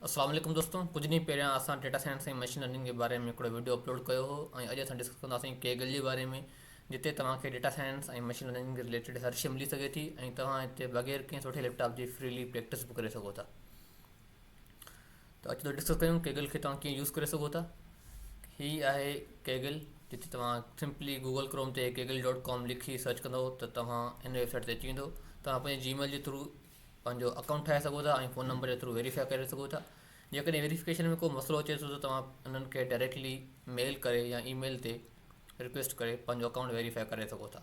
अस्सलाम वालेकुम दोस्तों, कुछ ॾींहं पहिरियां असां डेटा साइंस ऐं मशीन लर्निंग जे बारे में हिकिड़ो वीडियो अपलोड कयो हो ऐं अॼु असां डिस्कस कंदासीं केगल जे बारे में, जिते तव्हांखे डेटा साइंस ऐं मशीन लर्निंग जे रिलेटेड हर शइ मिली सघे थी ऐं तव्हां हिते बग़ैर कंहिं सुठे लैपटॉप जी फ्रीली प्रैक्टिस बि करे सघो था। त अचो त डिस्कस कयूं केगल खे तव्हां कीअं यूज़ करे सघो था। ही आहे केगल, जिते तव्हां सिंपली गूगल क्रोम ते kegel.com लिखी सर्च कंदव त तव्हां हिन वेबसाइट ते अची वेंदो। तव्हां पंहिंजे जीमेल जे थ्रू पंहिंजो अकाउंट ठाहे सघो था ऐं फ़ोन नंबर जे थ्रू वेरीफाई करे सघो था। जेकॾहिं वेरिफिकेशन में को मसइलो अचे थो त तव्हां उन्हनि खे डायरेक्टली मेल करे या ईमेल ते रिक्वेस्ट करे पंहिंजो अकाउंट वेरीफाई करे सघो था।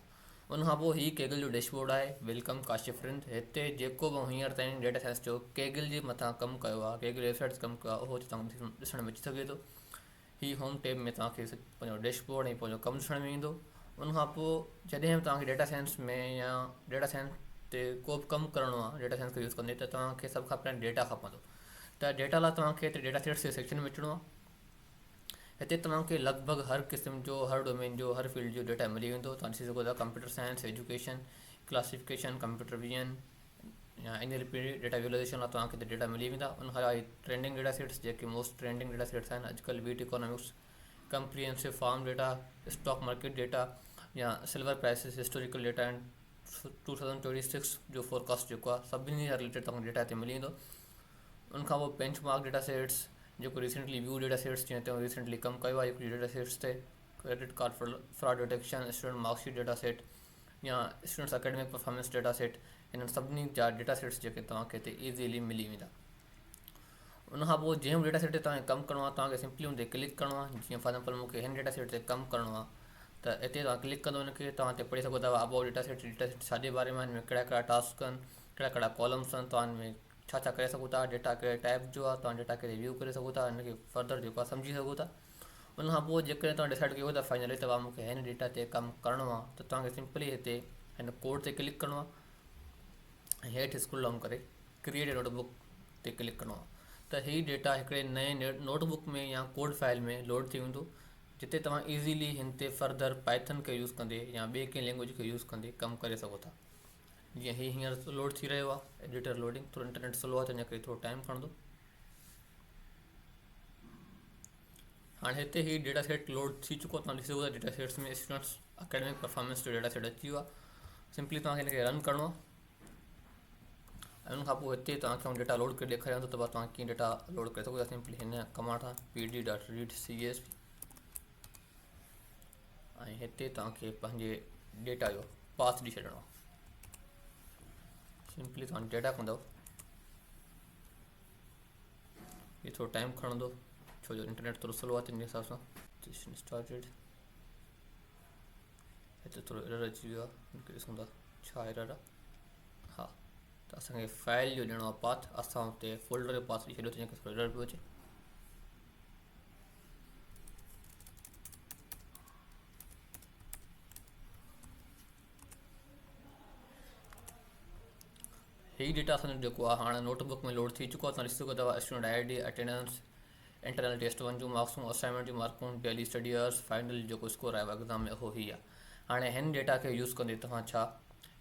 उनखां पोइ ही केगल जो डैशबोर्ड आहे। वेलकम काशिफ फ्रेंड, हिते जेको बि हींअर ताईं डेटा साइंस जो केगल जे मथां कमु कयो आहे, केगल वेबसाइट कमु कयो आहे, उहो तव्हां ॾिसण में अची सघे थो। ही होम टैब में तव्हांखे पंहिंजो डैशबोर्ड ऐं पंहिंजो कमु ॾिसण में ईंदो। उनखां पोइ जॾहिं बि तव्हांखे डेटा साइंस में या डेटा साइंस ते को बि कमु करिणो आहे, डेटा साइंस खे यूज़ कंदे, त तव्हांखे सभ खां पहिरियों डेटा खपंदो। त डेटा लाइ तव्हांखे हिते डेटा सेट्स जे सेक्शन में अचिणो आहे। हिते तव्हांखे लॻभॻि हर क़िस्म जो, हर डोमेन जो, हर फील्ड जो डेटा मिली वेंदो। तव्हां ॾिसी सघो था computer science, education, classification, computer vision या NLP डेटा विजुअलाइजेशन लाइ तव्हांखे हिते डेटा मिली वेंदा। उनखां ट्रेंडिंग डेटा सेट्स, जेके मोस्ट ट्रेंडिंग डेटा सेट्स आहिनि अॼुकल्ह, beat economics, comprehensive farm data, stock market data या silver prices, historical data and 2026 जो फोरकास्ट जेको आहे, सभिनी सां रिलेटेड तव्हांखे डेटा हिते मिली वेंदो। उनखां पोइ बेंच मार्क डेटा सेट्स, जेको रिसेंटली व्यू डेटा सेट्स जीअं ते रिसेंटली कमु कयो आहे हिकिड़ी डेटा सेट्स ते, credit card fraud detection, student marksheet data set या students academic performance data set, हिननि सभिनी जा डेटा सेट्स जेके तव्हांखे हिते ईज़ीली मिली वेंदा। उनखां पोइ जंहिं डेटा सेट ते तव्हांखे कमु करिणो आहे, तव्हांखे सिंपली हुन ते क्लिक करिणो आहे। जीअं फॉर एग्जाम्पल मूंखे हिन डेटा सेट ते कमु करिणो आहे, त हिते तव्हां क्लिक कंदो हुनखे, तव्हां हिते पढ़ी सघो था अबाउट डेटा सेट छाजे बारे में, हिन में कहिड़ा कहिड़ा टास्क आहिनि, कहिड़ा कहिड़ा कॉलम्स आहिनि, तव्हां हिन में छा छा करे सघो था, डेटा कहिड़े टाइप जो आहे, तव्हां डेटा खे रिव्यू करे सघो था, हिनखे फर्दर जेको आहे सम्झी सघो था। उनखां पोइ जेकॾहिं तव्हां डिसाइड कयो था फाइनली तव्हां मूंखे हिन डेटा ते कमु करिणो आहे, त तव्हांखे सिंपली हिते हिन कोड ते क्लिक करिणो आहे ऐं हेठि स्क्रॉल डाउन करे क्रिएट ए नोटबुक ते क्लिक करिणो आहे। त हीउ डेटा हिकिड़े नए नोटबुक में या कोड फाइल में लोड थी वेंदो, जिते तव्हां ईज़ीली हिन ते फर्दर पाइथन खे यूज़ कंदे या ॿिए कंहिं लैंग्वेज खे यूज़ कंदे कमु करे सघो था। जीअं हींअर लोड थी रहियो आहे, एडिटर लोडिंग, थोरो इंटरनेट स्लो आहे त हिन करे थोरो टाइम खणंदो। हाणे हिते ही डेटा सेट लोड थी चुको आहे। तव्हां ॾिसी सघो था डेटा सेट्स में स्टूडेंट्स एकेडमिक परफॉर्मेंस जो डेटा सेट अची वियो आहे। सिंपली तव्हांखे हिनखे रन करिणो आहे ऐं उनखां पोइ हिते तव्हांखे डेटा लोड करे ॾेखारियां थो त तव्हां कीअं डेटा लोड करे सघो था। सिंपली हिन कमांड खां pd.read CSV ऐं हिते तव्हांखे पंहिंजे डेटा जो पाथ ॾेई छॾिणो आहे। सिंपली तव्हां डेटा कंदव, इहो थोरो टाइम खणंदो छो जो इंटरनेट थोरो स्लो आहे, तंहिंजे हिसाब सां सेशन स्टार्टेड। हिते थोरो एरर अची वियो आहे, हिनखे ॾिसूं था छा एरर आहे। हा, त असांखे फाइल जो ॾियणो आहे पाथ, असां हुते फोल्डर जो पाथ ॾेई छॾियो, जंहिंखे थोरो एरर पियो अचे। ही डेटा असांजो जेको आहे हाणे नोटबुक में लोड थी चुको आहे। तव्हां ॾिसी सघो था student ID, attendance, internal test 1 जूं मार्क्सूं, असाइनमेंट जूं मार्कूं, डेली स्टडी अवर्स, फाइनल जेको स्कोर आयो आहे एग्ज़ाम में उहो ही आहे। हाणे हिन डेटा खे यूज़ कंदे तव्हां छा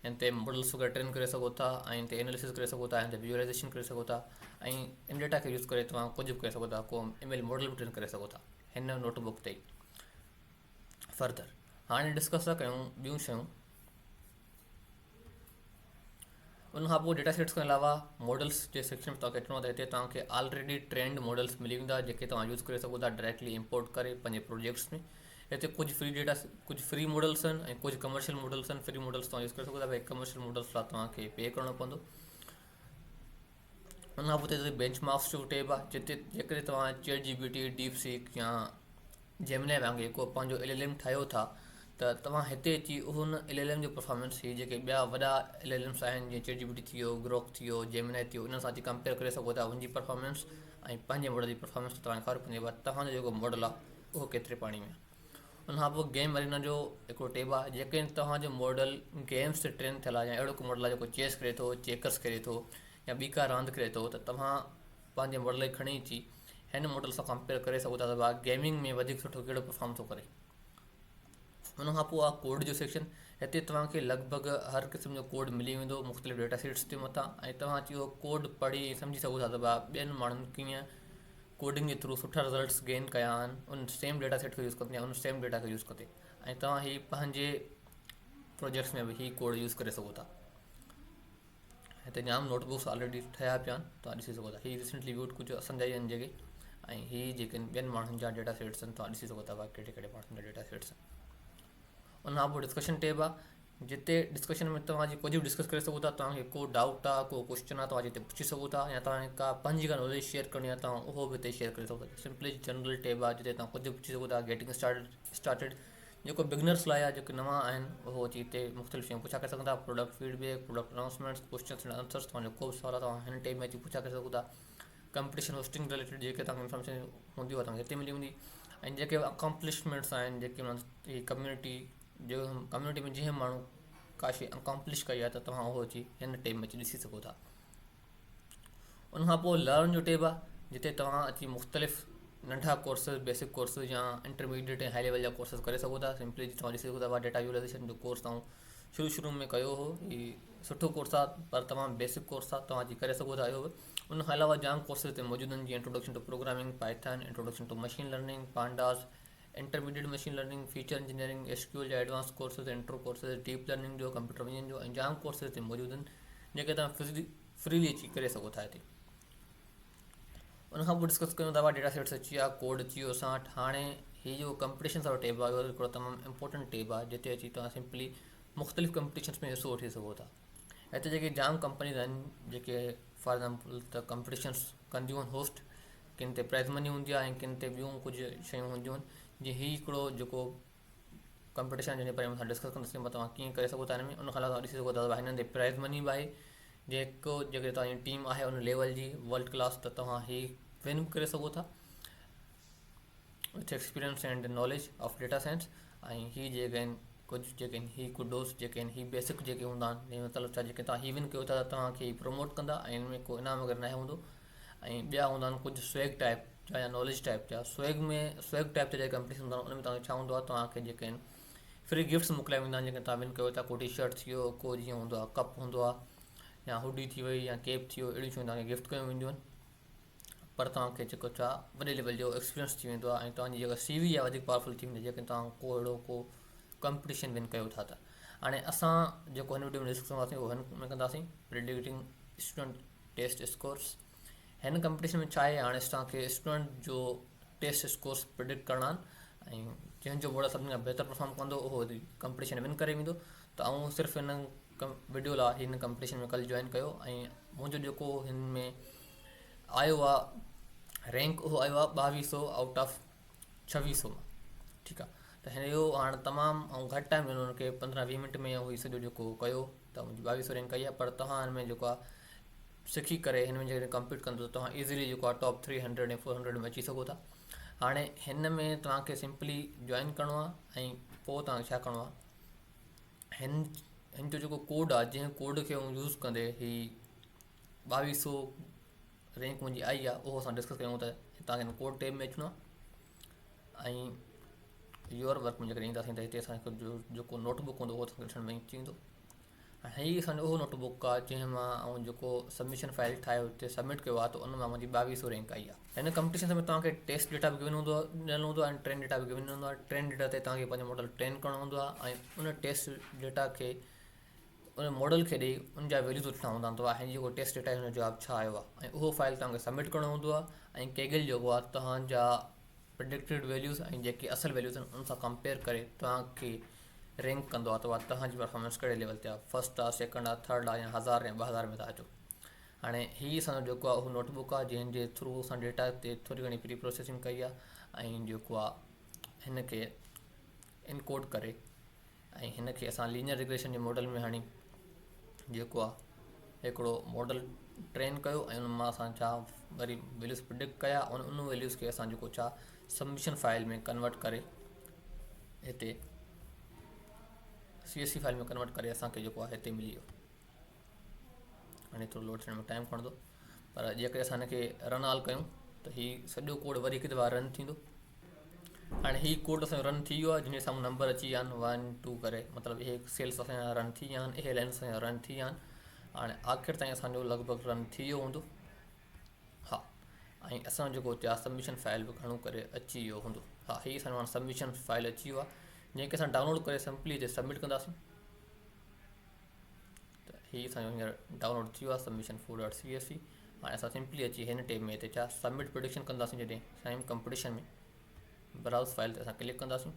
हिन ते मॉडल्स वग़ैरह ट्रेन करे सघो था ऐं हिन ते एनालिसिस करे सघो था, हिन ते विजुअलाइजेशन करे सघो था ऐं इन डेटा खे यूज़ करे तव्हां कुझु बि करे सघो था, को ML मॉडल बि ट्रेन करे सघो था हिन नोटबुक ते ई। फर्दर हाणे डिस्कस था कयूं ॿियूं शयूं। उनखां पोइ डेटा सेट्स खां अलावा मॉडल्स जे सेक्शन में तव्हांखे अचिणो आहे। त हिते तव्हांखे ऑलरेडी ट्रेंड मॉडल्स मिली वेंदा, जेके तव्हां यूज़ करे सघो था डायरेक्टली इंपोर्ट करे पंहिंजे प्रोजेक्ट्स में। हिते कुझु फ्री मॉडल्स आहिनि ऐं कुझु कमर्शियल मॉडल्स आहिनि। फ्री मॉडल्स तव्हां यूज़ करे सघो था, भई कमर्शियल मॉडल्स लाइ तव्हांखे पे करिणो पवंदो। उनखां पोइ हिते बेंच मार्क्स जो टैब आहे, जिते जेकॾहिं तव्हां ChatGPT, DeepSeek या जेमिनी वांगुरु को पंहिंजो LLM ठाहियो था, त तव्हां हिते अची उन LLM जो परफॉर्मेंस ही जेके ॿिया वॾा LLMs आहिनि, जीअं ChatGPT थी वियो, ग्रोक थी वियो, जेमिनी थी वियो, इन्हनि सां अची कंपेयर करे सघो था उनजी परफॉर्मेंस ऐं पंहिंजे मॉडल जी परफॉर्मेंस। तव्हांखे ख़बर पवंदी आहे तव्हांजो जेको मॉडल आहे उहो केतिरे पाणी में आहे। उनखां पोइ गेम अरीना जो हिकिड़ो टैब आहे, जेके तव्हांजो मॉडल गेम्स ते ट्रेन थियल आहे या अहिड़ो को मॉडल आहे जेको चेस करे थो, चेकर्स करे थो या ॿी का रांदि करे थो, त तव्हां पंहिंजे मॉडल खे खणी अची हिन मॉडल सां कंपेयर करे सघो था त गेमिंग में वधीक सुठो कहिड़ो परफॉर्म थो करे। उनखां पोइ आहे कोड जो सेक्शन। हिते तव्हांखे लॻभॻि हर क़िस्म जो कोड मिली वेंदो मुख़्तलिफ़ डेटा सेट्स जे मथां, ऐं तव्हां इहो कोड पढ़ी सम्झी सघो था त ॿियनि माण्हुनि कीअं कोडिंग जे थ्रू सुठा रिज़ल्ट्स गेन कया आहिनि उन सेम डेटा सेट खे यूज़ कंदे या उन सेम डेटा खे यूज़ कंदे, ऐं तव्हां ही पंहिंजे प्रोजेक्ट्स में बि ही कोड यूज़ करे सघो था। हिते जाम नोटबुक्स ऑलरेडी ठहिया पिया आहिनि, तव्हां ॾिसी सघो था। ही रिसेंटली व्यूड कुझु असांजा ई आहिनि जेके, ऐं ही जेके ॿियनि माण्हुनि जा डेटा सेट्स आहिनि तव्हां ॾिसी सघो था कहिड़े कहिड़े माण्हुनि जा डेटा सेट्स आहिनि। उन खां पोइ डिस्कशन टेब आहे, जिते डिस्कशन में तव्हां कुझु बि डिस्कस करे सघो था। तव्हांखे को डाउट आहे, को क्वेश्चन आहे, तव्हां जिते पुछी सघो था, या तव्हांखे का पंहिंजी का नॉलेज शेयर करणी आहे तव्हां उहो बि हिते शेयर करे सघो था। सिंपली जनरल टेब आहे जिते तव्हां कुझु बि पुछी सघो था। गेटिंग स्टार्टेड जेको बिगनर्स लाइ आहे, जेके नवां आहिनि, उहो अची हिते मुख़्तलिफ़ शयूं पुछा करे सघंदा। Product feedback, product announcements, questions and answers, तव्हांजो को बि सुवाल आहे तव्हां हिन टेब में अची पुछा करे सघो था। कंपटीशन होस्टिंग रिलेटेड जेके तव्हांखे इंफॉर्मेशन हूंदी आहे तव्हांखे हिते मिली वेंदी, ऐं जेके अकॉम्प्लिशमेंट्स आहिनि, जेके कम्यूनिटी में जंहिं माण्हू का शइ अकॉम्प्लिश कई आहे त तव्हां उहो अची हिन टेब में अची ॾिसी सघो था। उनखां पोइ लर्न जो टेब आहे, जिते तव्हां अची मुख़्तलिफ़ नंढा कोर्सेस, बेसिक कोर्सेस या इंटरमीडिएट ऐं हाई लेवल जा कोर्सेस करे सघो था। सिंपली तव्हां ॾिसी सघो था डेटा विजुअलाइज़ेशन जो कोर्स तव्हां शुरू में कयो हो, ही सुठो कोर्स आहे, पर तमामु बेसिक कोर्स आहे, तव्हां अची करे सघो था इहो बि। उन खां अलावा जाम कोर्सेस हिते मौजूदु आहिनि, जीअं introduction to programming, Python, introduction to machine learning, pandas, intermediate machine learning, feature engineering, SQL जा advance courses, intro courses, deep learning जो, कंप्यूटर विजन जो, ऐं जाम कोर्सेस हिते मौजूदु आहिनि जेके तव्हां फ्रीली अची करे सघो था हिते। उनखां पोइ डिस्कस कयूं था डेटा सेट्स अची विया, कोड अची वियो असां वटि। हाणे हीअ जो कंपटीशन वारो टेब आहे, इहो हिकिड़ो तमामु इंपॉर्टेंट टेब आहे, जिते अची तव्हां सिंपली मुख़्तलिफ़ कंपटीशन्स में हिसो वठी सघो था। हिते जेके जाम कंपनीज़ आहिनि जेके फॉर एग्ज़ाम्पल त कंपटीशन्स कंदियूं आहिनि होस्ट, किन ते प्राइज़ मनी हूंदी आहे ऐं किन ते ॿियूं कुझु शयूं हूंदियूं आहिनि। जीअं हीउ हिकिड़ो जेको कंपटीशन जंहिंजे बारे में असां डिस्कस कंदासीं, तव्हां कीअं करे सघो था हिन में। उन खां अलावा तव्हां ॾिसी सघो था हिननि ते प्राइज़ मनी बि आहे, जेके तव्हांजी टीम आहे उन लेवल जी वर्ल्ड क्लास, त तव्हां ही विन करे सघो था with experience and knowledge of data science. ऐं ही जेके आहिनि कुझु जेके आहिनि ही कुडोस जेके आहिनि ही बेसिक जेके हूंदा आहिनि, जंहिं मतिलबु छा जेके तव्हां ही विन कयो था त तव्हांखे प्रमोट कंदा ऐं हिन में को इनाम वग़ैरह न हूंदो। ऐं ॿिया हूंदा आहिनि कुझु स्वैग टाइप जा या नॉलेज टाइप जा। स्वैग टाइप जा जेके कंपनीस हूंदा आहिनि उन में तव्हांखे छा हूंदो आहे, तव्हांखे जेके आहिनि फ्री गिफ्ट्स मोकिलिया वेंदा आहिनि जेके तव्हां विन कयो था। को टी शर्ट थी वियो, को जीअं हूंदो आहे कप हूंदो आहे, या हुडी थी वई, या केप थी वियो, अहिड़ियूं शयूं तव्हांखे गिफ्ट कयूं वेंदियूं आहिनि। पर तव्हांखे जेको छा वॾे लेवल जो एक्सपीरियंस थी वेंदो आहे, ऐं तव्हांजी जेका CV आहे वधीक पावरफुल थी वेंदी, जेके तव्हां को अहिड़ो को कंपटीशन विन कयो था। त हाणे असां जेको हिन वीडियो में डिस्कस कंदासीं उहो हिन में कंदासीं प्रिडिक्टिंग स्टूडेंट टेस्ट स्कोर्स। हिन कंपटीशन में छा आहे, हाणे तव्हांखे स्टूडेंट जो टेस्ट स्कोर्स प्रिडिक्ट करणा आहिनि, ऐं जंहिंजो मॉडल सभिनी खां बहितर परफॉर्म कंदो उहो कंपटीशन विन करे वेंदो। त आउं सिर्फ़ु हिन वीडियो लाइ हिन कंपटीशन में कल्ह जॉइन कयो, ऐं मुंहिंजो जेको हिन में आयो आहे रैंक, उहो आयो आहे 2200 आउट ऑफ 2600 मां। ठीकु आहे, त हिन जो हाणे तमामु घटि टाइम ॾिनो हुनखे, 15-20 मिंट में हुई सॼो जेको कयो, त मुंहिंजी 2200 रैंक आई आहे। पर तव्हां हिन में जेको आहे सिखी करे हिन में जेकॾहिं कम्पीट कंदो त तव्हां ईज़िली जेको आहे टॉप 300 ऐं 400 में अची सघो था। हाणे हिन में तव्हांखे सिंपली जॉइन करिणो आहे, ऐं पोइ तव्हांखे छा करिणो आहे, हिन जो जेको कोड आहे, जंहिं कोड खे यूज़ कंदे ही 2200 रैंक मुंहिंजी आई आहे, उहो असां डिस्कस कयूं त तव्हांखे हिन कोड टेब में अचिणो आहे। ऐं योर वर्क में जेकॾहिं ईंदासीं त हिते असांखे जेको नोटबुक हूंदो उहो असांखे ॾिसण में अची वेंदो। हाणे हीअ असांजो उहो नोटबुक आहे जंहिं मां ऐं जेको सबमिशन फाइल ठाहियो हुते सबमिट कयो आहे, त उन मां मुंहिंजी 2200 रैंक आई आहे। हिन कंपटीशन में तव्हांखे टेस्ट डेटा बि गिवन हूंदो आहे, ॾियणो हूंदो आहे, ऐं ट्रेन डेटा बि गिवन हूंदो आहे। ट्रेन डेटा ते तव्हांखे पंहिंजो मॉडल ट्रेन करिणो हूंदो आहे, ऐं उन टेस्ट डेटा खे उन मॉडल खे ॾेई उनजा वैल्यूज़ वठणा हूंदा आहिनि। त हिन जेको टेस्ट डेटा हुन जो जवाबु छा आयो आहे, ऐं उहो फाइल तव्हांखे सबमिट करिणो हूंदो आहे। ऐं केगल जेको आहे तव्हांजा प्रिडिक्टेड वैल्यूज़ ऐं जेके असल वैल्यूज़ आहिनि उन सां कंपेयर करे तव्हांखे रैंक कंदो आहे, त तव्हांजी परफॉर्मेंस कहिड़े लेवल ते आहे, फस्ट आहे, सेकंड आहे, थर्ड आहे, या 1000 या 2000 में था अचो। हाणे हीअ असांजो जेको आहे उहो नोटबुक आहे जंहिंजे थ्रू असां डेटा ते थोरी घणी प्री प्रोसेसिंग कई आहे, ऐं जेको आहे हिन खे इनकोड करे ऐं हिन खे असां लीनियर रिग्रेशन जे मॉडल में हाणे जेको आहे हिकिड़ो मॉडल ट्रेन कयो, ऐं उन मां असां छा वरी वैल्यूज़ प्रिडिक्ट कया। उन वैल्यूज़ खे असां जेको छा सबमिशन फाइल में कन्वर्ट करे हिते CSV फाइल में कन्वर्ट करे असांखे जेको आहे हिते मिली वियो। हाणे थोरो लोड थियण में टाइम खणंदो, पर जेकॾहिं असां हिनखे रन ऑल कयूं त हीउ सॼो कोड वरी हिकु दफ़ा रन थींदो। हाणे ही कोड असांजो रन थी वियो आहे, जिन साम्हूं नंबर अची विया आहिनि 1 2 करे, मतिलबु इहे सेल्स असांजा रन थी विया आहिनि, इहे लाइन असांजा रन थी विया आहिनि। हाणे आख़िर ताईं असांजो लॻभॻि रन थी वियो हूंदो। हा, ऐं असांजो जेको हुते आहे सबमिशन फाइल बि घणो करे अची वियो हूंदो। हा, हीअ असांजो हाणे सबमिशन फाइल अची वियो आहे, जंहिंखे असां डाउनलोड करे सिंपली हिते सबमिट कंदासीं। त हीअ असांजो हींअर डाउनलोड थी वियो आहे सबमिशन 4.csv। हाणे असां सिंपली अची हिन टेब में हिते छा सबमिट प्रोडिक्शन कंदासीं, जॾहिं साइम कंपटीशन में ब्राउज़ फाइल ते असां क्लिक कंदासीं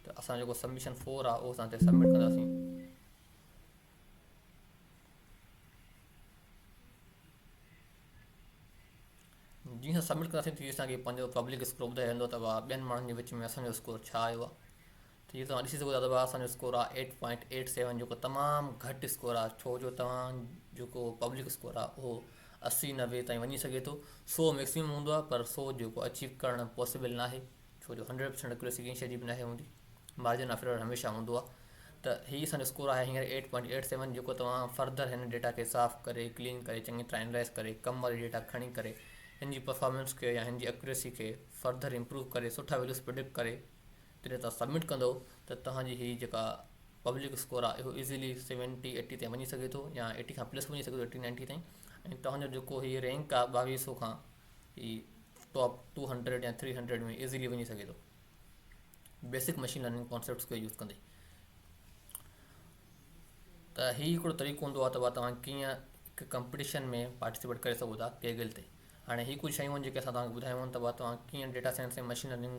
त असां जेको सबमिशन 4 आहे उहो असां हिते सबमिट कंदासीं। जीअं असां सबमिट कंदासीं तीअं असांखे पंहिंजो पब्लिक स्कोर ॿुधाईंदो त ॿियनि माण्हुनि जे विच में असांजो स्कोर छा आयो आहे। त इहो तव्हां ॾिसी सघो था त असांजो स्कोर आहे 8.87, जेको तमामु घटि स्कोर आहे, छो जो तव्हां जेको पब्लिक स्कोर आहे उहो 80-90 ताईं वञी सघे थो। 100 मैक्सिमम हूंदो आहे, पर 100 जेको अचीव करणु पॉसिबल न आहे, छो जो 100% एक्यूरेसी कंहिं शइ जी बि न हूंदी, मार्जिन ऑफ एरर हमेशह हूंदो आहे। त हीअ असांजो स्कोर आहे हींअर 8.87, जेको तव्हां फर्दर हिन डेटा खे साफ़ करे क्लीन करे चङी तरह एनालाइज़ करे कम वारी डेटा खणी करे हिन जी परफॉर्मेंस खे या हिन जी एक्यूरेसी खे फर्दर इम्प्रूव करे सुठा वैल्यूज़ प्रिडिक्ट करे जॾहिं तव्हां सबमिट कंदो त तव्हांजी हीअ जेका पब्लिक स्कोर आहे इहो इज़ीली 70-80 ताईं वञी सघे थो, या 80 खां प्लस वञी सघे थो, 80-90 ताईं। ऐं तव्हांजो जेको हीअ रैंक आहे 2200 खां ही टॉप 200 या 300 में इज़ीली वञी सघे थो, बेसिक मशीन लर्निंग कॉन्सेप्ट्स खे यूज़ कंदे। त हीअ हिकिड़ो तरीक़ो हूंदो आहे त तव्हां कीअं हिकु कंपटीशन में पार्टिसिपेट करे सघो था केगल ते। हाणे हीअ कुझु शयूं आहिनि जेके असां तव्हांखे ॿुधायूं आहिनि त तव्हां कीअं डेटा साइंस ऐं मशीन लर्निंग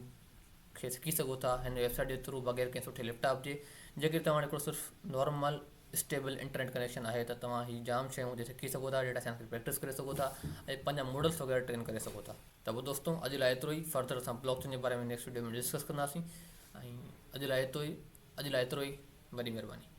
खे सिखी सघो था हिन वेबसाइट जे थ्रू बग़ैर कंहिं सुठे लैपटॉप जे। जेकॾहिं तव्हां हिकिड़ो सिर्फ़ु नॉर्मल स्टेबल इंटरनेट कनेक्शन आहे त तव्हां हीअ जाम शयूं हुते सिखी सघो था, डेटा साइंस खे प्रैक्टिस करे सघो था ऐं पंहिंजा मॉडल्स वग़ैरह ट्रेन करे सघो था। त पोइ दोस्तों अॼु लाइ एतिरो ई। फर्दर असां ब्लॉकचेन जे बारे में नेक्स्ट वीडियो में डिस्कस कंदासीं। ऐं अॼु लाइ एतिरो ई। वॾी महिरबानी।